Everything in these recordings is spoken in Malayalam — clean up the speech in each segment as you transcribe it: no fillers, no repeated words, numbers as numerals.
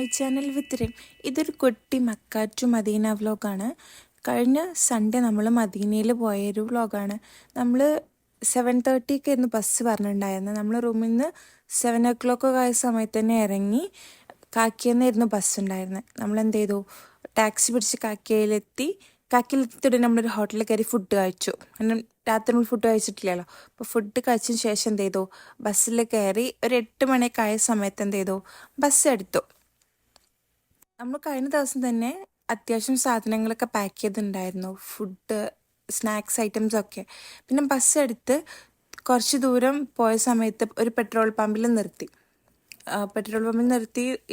മൈ ചാനൽ വിത്ത് റിം. ഇതൊരു കുട്ടി മക്ക ടു മദീന വ്ലോഗാണ്. കഴിഞ്ഞ സൺഡേ നമ്മൾ മദീനയിൽ പോയൊരു വ്ലോഗാണ്. നമ്മൾ 7:30 ആയിരുന്നു ബസ് പറഞ്ഞിട്ടുണ്ടായിരുന്നത്. നമ്മൾ റൂമിൽ നിന്ന് 7 o'clock ആയ സമയത്ത് തന്നെ ഇറങ്ങി കാക്കിയെന്നായിരുന്നു ബസ് ഉണ്ടായിരുന്നത്. നമ്മളെന്ത് ചെയ്തു, ടാക്സി പിടിച്ച് കാക്കിയിലെത്തിയിട്ട് നമ്മളൊരു ഹോട്ടലിൽ കയറി ഫുഡ് കഴിച്ചു. കാരണം രാത്രി നമ്മൾ ഫുഡ് കഴിച്ചിട്ടില്ലല്ലോ. അപ്പോൾ ഫുഡ് കഴിച്ചതിന് ശേഷം എന്ത് ചെയ്തു, ബസ്സിൽ കയറി ഒരു 8 മണിയൊക്കെ ആയ സമയത്ത് എന്ത് ചെയ്തു, ബസ് എടുത്തു. നമ്മൾ കഴിഞ്ഞ ദിവസം തന്നെ അത്യാവശ്യം സാധനങ്ങളൊക്കെ പാക്ക് ചെയ്തിട്ടുണ്ടായിരുന്നു, ഫുഡ് സ്നാക്സ് ഐറ്റംസൊക്കെ. പിന്നെ ബസ് എടുത്ത് കുറച്ച് ദൂരം പോയ സമയത്ത് ഒരു പെട്രോൾ പമ്പിൽ നിർത്തി.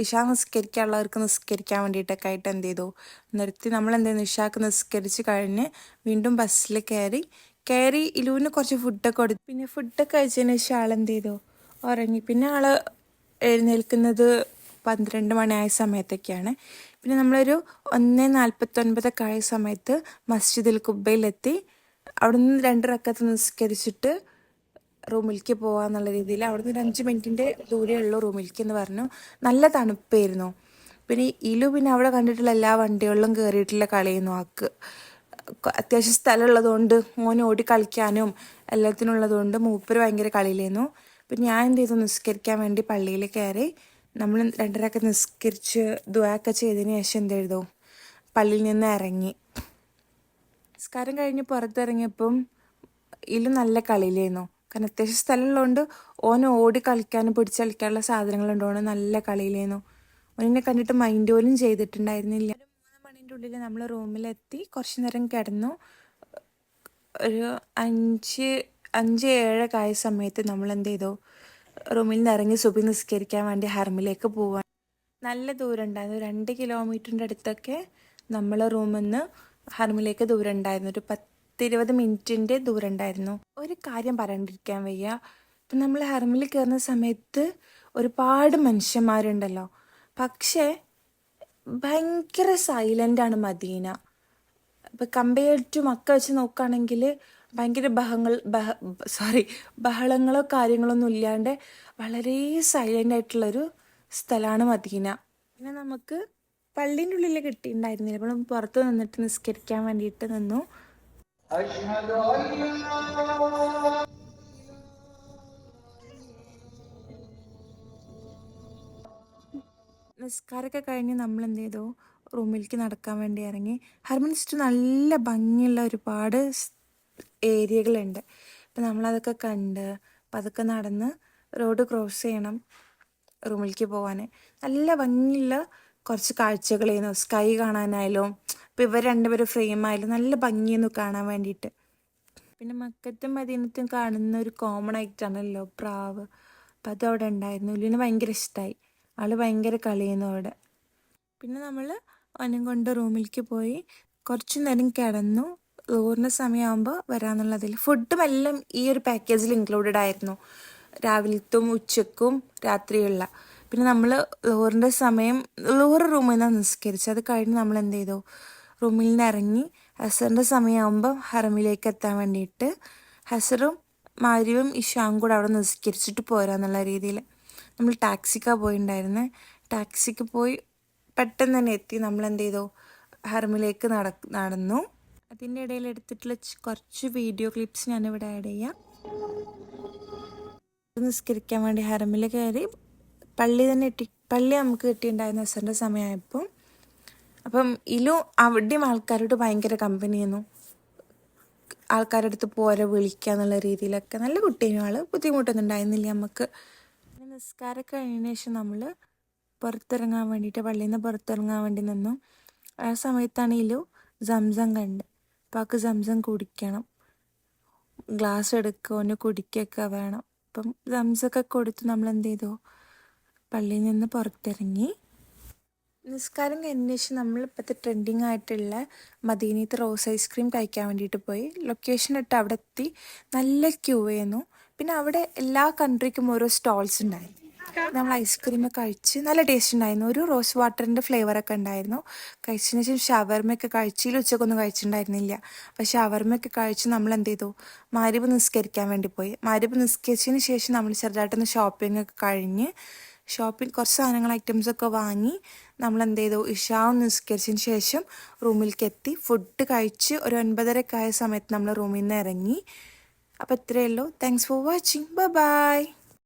ഇഷാ നിസ്കരിക്കാനുള്ളവർക്ക് നിസ്കരിക്കാൻ വേണ്ടിയിട്ടൊക്കെ ആയിട്ട് എന്ത് ചെയ്തു, നിർത്തി. നമ്മൾ എന്ത് ചെയ്യുന്നു, ഇഷാക്ക് നിസ്കരിച്ച് കഴിഞ്ഞ് വീണ്ടും ബസ്സിൽ കയറി ഇലുവിന് കുറച്ച് ഫുഡൊക്കെ കൊടുത്തു. പിന്നെ ഫുഡൊക്കെ കഴിച്ചതിന് ശേഷം ആളെന്ത് ചെയ്തു, ഉറങ്ങി. പിന്നെ ആൾ എഴുന്നേൽക്കുന്നത് 12 മണിയായ സമയത്തൊക്കെയാണ്. പിന്നെ നമ്മളൊരു 1:49 ആയ സമയത്ത് മസ്ജിദുൽ ഖുബയിലെത്തി. അവിടുന്ന് 2 റക്അത്ത് നിസ്കരിച്ചിട്ട് റൂമിലേക്ക് പോകാന്നുള്ള രീതിയിൽ അവിടുന്ന് ഒരു 5 മിനിറ്റിൻ്റെ ദൂരമേ ഉള്ളൂ റൂമിലേക്ക് എന്ന് പറഞ്ഞു. നല്ല തണുപ്പായിരുന്നു. പിന്നെ പിന്നെ അവിടെ കണ്ടിട്ടുള്ള എല്ലാ വണ്ടികളിലും കയറിയിട്ടുള്ള കളിയുന്നു. അത്യാവശ്യം സ്ഥലമുള്ളതുകൊണ്ട് മോന് ഓടി കളിക്കാനും എല്ലാത്തിനുള്ളതുകൊണ്ട് മൂപ്പര് ഭയങ്കര കളിയിലായിരുന്നു. പിന്നെ ഞാൻ എന്ത് ചെയ്തു, നിസ്കരിക്കാൻ വേണ്ടി പള്ളിയിൽ കയറി. നമ്മൾ 2:30 നിസ്കരിച്ച് ദുആയൊക്കെ ചെയ്തതിന് ശേഷം എന്ത് ചെയ്തു, പള്ളിയിൽ നിന്ന് ഇറങ്ങി. നിസ്കാരം കഴിഞ്ഞ് പുറത്തിറങ്ങിയപ്പം നല്ല കളിയിലായിരുന്നു. കാരണം അത്യാവശ്യം സ്ഥലമുള്ളതുകൊണ്ട് ഓന് ഓടി കളിക്കാനും പിടിച്ച് കളിക്കാനുള്ള സാധനങ്ങളുണ്ടോണ്ട് നല്ല കളിയിലായിരുന്നു. ഓനെ കണ്ടിട്ട് മൈൻഡ് പോലും ചെയ്തിട്ടുണ്ടായിരുന്നില്ല. 3 മണിൻ്റെ ഉള്ളിൽ നമ്മൾ റൂമിലെത്തി. കുറച്ച് നേരം കിടന്നു. ഒരു 5-7 ആയ സമയത്ത് നമ്മൾ എന്ത് ചെയ്തു, റൂമിൽ നിന്ന് ഇറങ്ങി സുബഹി നിസ്കരിക്കാൻ വേണ്ടി ഹറമിലേക്ക് പോവാൻ. നല്ല ദൂരം ഉണ്ടായിരുന്നു, 2 കിലോമീറ്ററിൻ്റെ അടുത്തൊക്കെ നമ്മൾ റൂമിൽ നിന്ന് ഹറമിലേക്ക് ദൂരം ഉണ്ടായിരുന്നു. ഒരു 10-20 മിനിറ്റിൻ്റെ ദൂരം ഉണ്ടായിരുന്നു. ഒരു കാര്യം പറയാണ്ടിരിക്കാൻ വയ്യ, ഇപ്പം നമ്മൾ ഹറമിൽ കയറുന്ന സമയത്ത് ഒരുപാട് മനുഷ്യന്മാരുണ്ടല്ലോ, പക്ഷേ ഭയങ്കര സൈലൻ്റാണ് മദീന. ഇപ്പം കമ്പയർ ടു മക്ക വെച്ച് നോക്കുകയാണെങ്കിൽ ഭയങ്കര ബഹളങ്ങളോ കാര്യങ്ങളൊന്നും ഇല്ലാണ്ട് വളരെ സൈലൻ്റ് ആയിട്ടുള്ളൊരു സ്ഥലമാണ് മദീന. പിന്നെ നമുക്ക് പള്ളീൻ്റെ ഉള്ളിൽ കിട്ടിയിട്ടുണ്ടായിരുന്നില്ല. അപ്പോൾ പുറത്ത് നിന്നിട്ട് നിസ്കരിക്കാൻ വേണ്ടിയിട്ട് നിന്നു. നിസ്കാരമൊക്കെ കഴിഞ്ഞ് നമ്മൾ എന്ത് ചെയ്തു, റൂമിലേക്ക് നടക്കാൻ വേണ്ടി ഇറങ്ങി. ഹർമിന് ചുറ്റും നല്ല ഭംഗിയുള്ള ഒരുപാട് ഏരിയകളുണ്ട്. അപ്പം നമ്മളതൊക്കെ കണ്ട് അതൊക്കെ നടന്ന് റോഡ് ക്രോസ് ചെയ്യണം റൂമിലേക്ക് പോകാൻ. നല്ല ഭംഗിയുള്ള കുറച്ച് കാഴ്ചകളായിരുന്നു. സ്കൈ കാണാനായാലും ഇപ്പം ഇവർ രണ്ടുപേരും ഫ്രെയിമായാലും നല്ല ഭംഗിയെന്നു കാണാൻ വേണ്ടിയിട്ട്. പിന്നെ മക്കത്തും മദീനത്തും കാണുന്ന ഒരു കോമൺ ആയിട്ടാണല്ലോ പ്രാവ്. അപ്പം അതും അവിടെ ഉണ്ടായിരുന്നു. ലുവിന് ഭയങ്കര ഇഷ്ടമായി. ആൾ ഭയങ്കര കളിയുന്നു അവിടെ. പിന്നെ നമ്മൾ അവനും കൊണ്ട് റൂമിലേക്ക് പോയി കുറച്ച് നേരം കിടന്നു. ലോറിൻ്റെ സമയമാകുമ്പോൾ വരാമെന്നുള്ളതിൽ ഫുഡും എല്ലാം ഈ ഒരു പാക്കേജിൽ ഇൻക്ലൂഡഡ് ആയിരുന്നു, രാവിലത്തും ഉച്ചക്കും രാത്രിയുള്ള. പിന്നെ നമ്മൾ ലോറ് റൂമിൽ നിന്നാണ് നിസ്കരിച്ചത്. അത് കഴിഞ്ഞ് നമ്മൾ എന്ത് ചെയ്തു, റൂമിൽ നിന്ന് ഇറങ്ങി ഹസറിൻ്റെ സമയമാകുമ്പോൾ ഹറമിലേക്ക് എത്താൻ വേണ്ടിയിട്ട് ഹസറും മാരിയും ഇഷാവും കൂടെ അവിടെ നിസ്കരിച്ചിട്ട് പോരാന്നുള്ള രീതിയിൽ നമ്മൾ ടാക്സിക്കാണ് പോയിട്ടുണ്ടായിരുന്നത്. ടാക്സിക്ക് പോയി പെട്ടെന്ന് തന്നെ എത്തി. നമ്മൾ എന്ത് ചെയ്തു, ഹറമിലേക്ക് നടന്നു. അതിൻ്റെ ഇടയിൽ എടുത്തിട്ടുള്ള കുറച്ച് വീഡിയോ ക്ലിപ്സ് ഞാനിവിടെ ആഡ് ചെയ്യാം. നിസ്കരിക്കാൻ വേണ്ടി ഹറമിൽ കയറി. പള്ളി നമുക്ക് കിട്ടിയിട്ടുണ്ടായിരുന്ന ഹസറിൻ്റെ സമയമായപ്പോൾ. അപ്പം അവിടെയും ആൾക്കാരോട് ഭയങ്കര കമ്പനിയായിരുന്നു. ആൾക്കാരുടെ അടുത്ത് പോരെ വിളിക്കുക എന്നുള്ള രീതിയിലൊക്കെ നല്ല കുട്ടിയായിരുന്നു ആൾ. ബുദ്ധിമുട്ടൊന്നും ഉണ്ടായിരുന്നില്ല നമുക്ക്. നിസ്കാരമൊക്കെ കഴിഞ്ഞതിന് ശേഷം നമ്മൾ പുറത്തിറങ്ങാൻ വേണ്ടിയിട്ട് പള്ളിയിൽ നിന്ന് പുറത്തിറങ്ങാൻ വേണ്ടി നിന്നു. ആ സമയത്താണ് സംസം കണ്ട്. അപ്പോൾ ആൾക്ക് സംസം കുടിക്കണം, ഗ്ലാസ് എടുക്കുക, ഒന്ന് കുടിക്കുകയൊക്കെ വേണം. അപ്പം സംസമൊക്കെ കൊടുത്ത് നമ്മൾ എന്ത് ചെയ്തു, പള്ളിയിൽ നിന്ന് പുറത്തിറങ്ങി. നിസ്കാരം കഴിഞ്ഞ ശേഷം നമ്മൾ ഇപ്പോഴത്തെ ട്രെൻഡിങ് ആയിട്ടുള്ള മദീനത്തെ റോസ് ഐസ്ക്രീം കഴിക്കാൻ വേണ്ടിയിട്ട് പോയി. ലൊക്കേഷൻ ഇട്ട് അവിടെ എത്തി. നല്ല ക്യൂ ആയിരുന്നു. പിന്നെ അവിടെ എല്ലാ കൺട്രിക്കും ഓരോ സ്റ്റോൾസ് ഉണ്ടായിരുന്നു. നമ്മൾ ഐസ്ക്രീമൊക്കെ കഴിച്ച് നല്ല ടേസ്റ്റ് ഉണ്ടായിരുന്നു. ഒരു റോസ് വാട്ടറിൻ്റെ ഫ്ലേവറൊക്കെ ഉണ്ടായിരുന്നു. കഴിച്ചതിന് ശേഷം ഷവർമയൊക്കെ കഴിച്ചില്ല. ഉച്ചക്കൊന്നും കഴിച്ചിട്ടുണ്ടായിരുന്നില്ല. അപ്പോൾ ഷവർമയൊക്കെ കഴിച്ച് നമ്മൾ എന്ത് ചെയ്തു, മഗ്‌രിബ് നിസ്കരിക്കാൻ വേണ്ടി പോയി. മഗ്‌രിബ് നിസ്കരിച്ചതിന് ശേഷം നമ്മൾ ചെറുതായിട്ടൊന്ന് ഷോപ്പിംഗ് ഒക്കെ കഴിഞ്ഞ് ഷോപ്പിൽ കുറച്ച് സാധനങ്ങൾ ഐറ്റംസൊക്കെ വാങ്ങി നമ്മൾ എന്ത് ചെയ്തു, ഇഷാവും നിസ്കരിച്ചതിന് ശേഷം റൂമിലേക്ക് എത്തി. ഫുഡ് കഴിച്ച് ഒരു 9:30 ആയ സമയത്ത് നമ്മൾ റൂമിൽ നിന്ന് ഇറങ്ങി. അപ്പോൾ ഇത്രയേ ഉള്ളൂ. Thanks for watching. ബൈ.